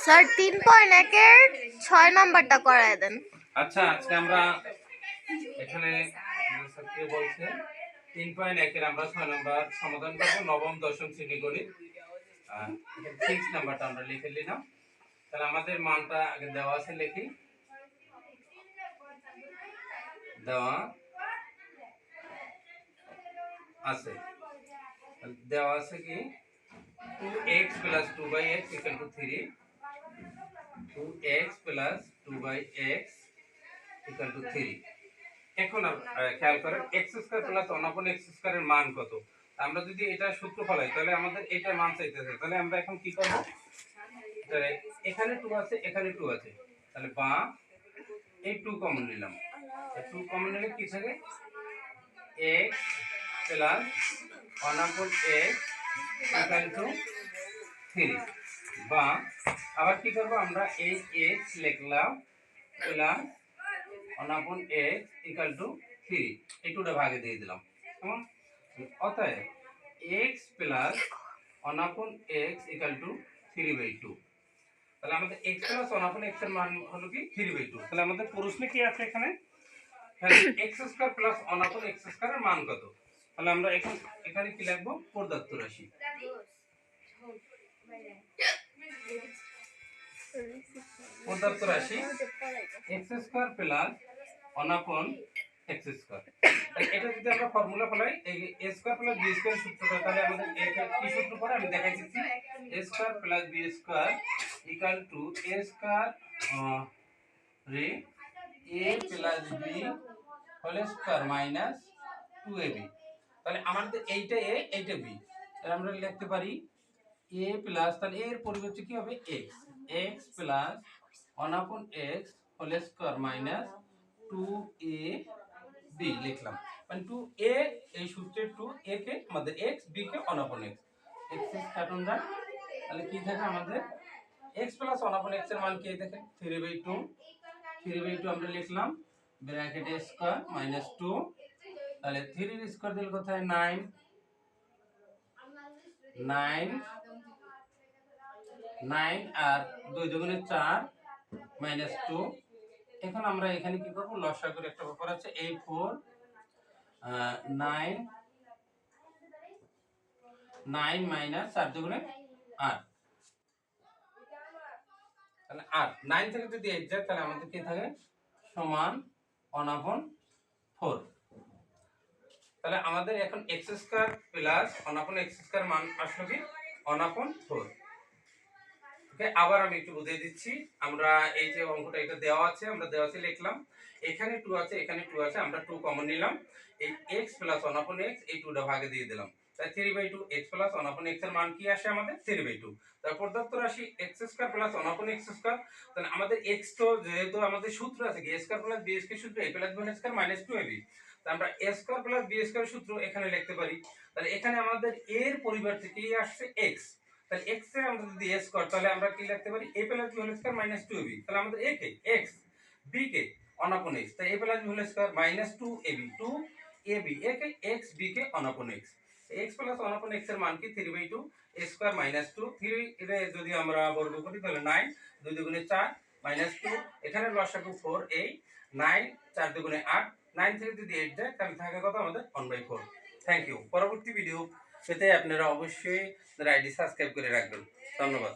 Sir 3.1 এর 6 নাম্বারটা করায় দেন। আচ্ছা, আজকে আমরা এখানে স্যার বলছে 3.1 এর আমরা 6 নাম্বার সমাধান করব, নবম দশম শ্রেণী গণিত। 6 নাম্বারটা আমরা লিখে নিলাম। তাহলে আমাদের মানটা আগে দেওয়া আছে, লিখি। দেওয়া আছে কি 2x plus 2/x equal to 3, 2x plus 2/x equal to 3। এখন খেয়াল করেন x square plus 1/x square এর মান কত। আমরা যদি এটা সূত্র ফলাই তাহলে আমাদের এটার মান চাইতেছে। তাহলে আমরা এখন কি করব, তাহলে এখানে 2 আছে, এখানে 2 আছে, তাহলে বা এই 2 কমন নিলাম। এই 2 কমন নিলে কি থাকে, x plus 1/x equal to 3। বা আবার কি করব, আমরা এই x লিখলাম প্লাস 1/x ইকুয়াল টু 3, এই 2টা ভাগে দিয়ে দিলাম। কেমন? অতএব x plus 1/x equal to 3/2। তাহলে আমাদের x প্লাস 1/x এর মান হলো কি 3/2। তাহলে আমাদের প্রশ্নে কি আছে এখানে, x square plus 1/x square এর মান কত। তাহলে আমরা এখন এখানে কি লিখব, প্রদত্ত রাশি। প্রদত্ত রাশি x square plus 1/x square. এটা যদি আমরা ফর্মুলা ফলাই, এই a square plus b square সূত্রটা, তাহলে আমাদের এটা কি সূত্র পড়ে আমি দেখাই দিচ্ছি। a square plus b square equal to a square রে a plus b whole square minus 2ab। তাহলে আমাদের এইটা a এইটা b, তাহলে আমরা লিখতে পারি a প্লাস, তাহলে এর পরিবর্তে কি হবে x, x plus 1/x whole square minus 2ab লিখলাম। মানে 2a, এই সূত্রের 2a কে আমাদের x, b কে 1/x, x এর কাটুন যায়। তাহলে কি থাকে আমাদের x প্লাস 1/x এর মান কি দেখে 3/2। 3/2 আমরা লিখলাম ব্র্যাকেটে স্কয়ার মাইনাস 2। তাহলে 3 এর স্কয়ার দিলে কত হয় 9, 9 আর 2 দুগুণে 4 মাইনাস 2। এখন আমরা এখানে কি করব, লসাগু করে একটা ব্যাপার আছে, এই 4 9 মাইনাস 4 দুগুণে 8, তাহলে 8 9 থেকে যদি 8 যায় তাহলে আমাদের কি থাকে সমান 1/4। তাহলে আমাদের এখন x square plus 1/x square মান আসলে কি 1/4। ওকে, আবার আমি একটু বুঝিয়ে দিচ্ছি। আমরা এই যে অঙ্কটা এটা দেওয়া আছে, আমরা দেওয়া আছে লিখলাম, এখানে 2 আছে, এখানে 2 আছে, আমরা 2 কমন নিলাম, এই x প্লাস 1/x এই 2টা ভাগে দিয়ে দিলাম। তাই 3/2 x প্লাস 1/x এর মান কি আসে আমাদের 3/2। তারপর প্রদত্ত রাশি x square plus 1/x square. তাহলে আমাদের x তো যেহেতু আমাদের সূত্র আছে কি a square plus b square সূত্র a plus b square minus 2ab। তাই আমরা a square plus b square সূত্র এখানে লিখতে পারি। তাহলে এখানে আমাদের এর পরিবর্তে কি আসছে x। তাহলে x এর আমরা যদি s করি তাহলে আমরা কি লিখতে পারি a plus b whole square minus 2ab। তাহলে আমাদের a কে x, b কে 1/x, তাই a plus b whole square minus 2ab, 2ab, a কে x, b কে 1/x। x প্লাস 1/x এর মান কি 3/2 a স্কয়ার মাইনাস 2। 3 এর যদি আমরা বর্গ করি তাহলে 9, 2 দুগুণে 4 মাইনাস 2, এখানে লসাগু 4, এই 9 4 দুগুণে 8, 9 থেকে যদি 8 যায় তাহলে থাকে কত আমাদের 1/4। Thank you. পরবর্তী ভিডিও পেতে আপনারা অবশ্যই আইডি সাবস্ক্রাইব করে রাখবেন। ধন্যবাদ।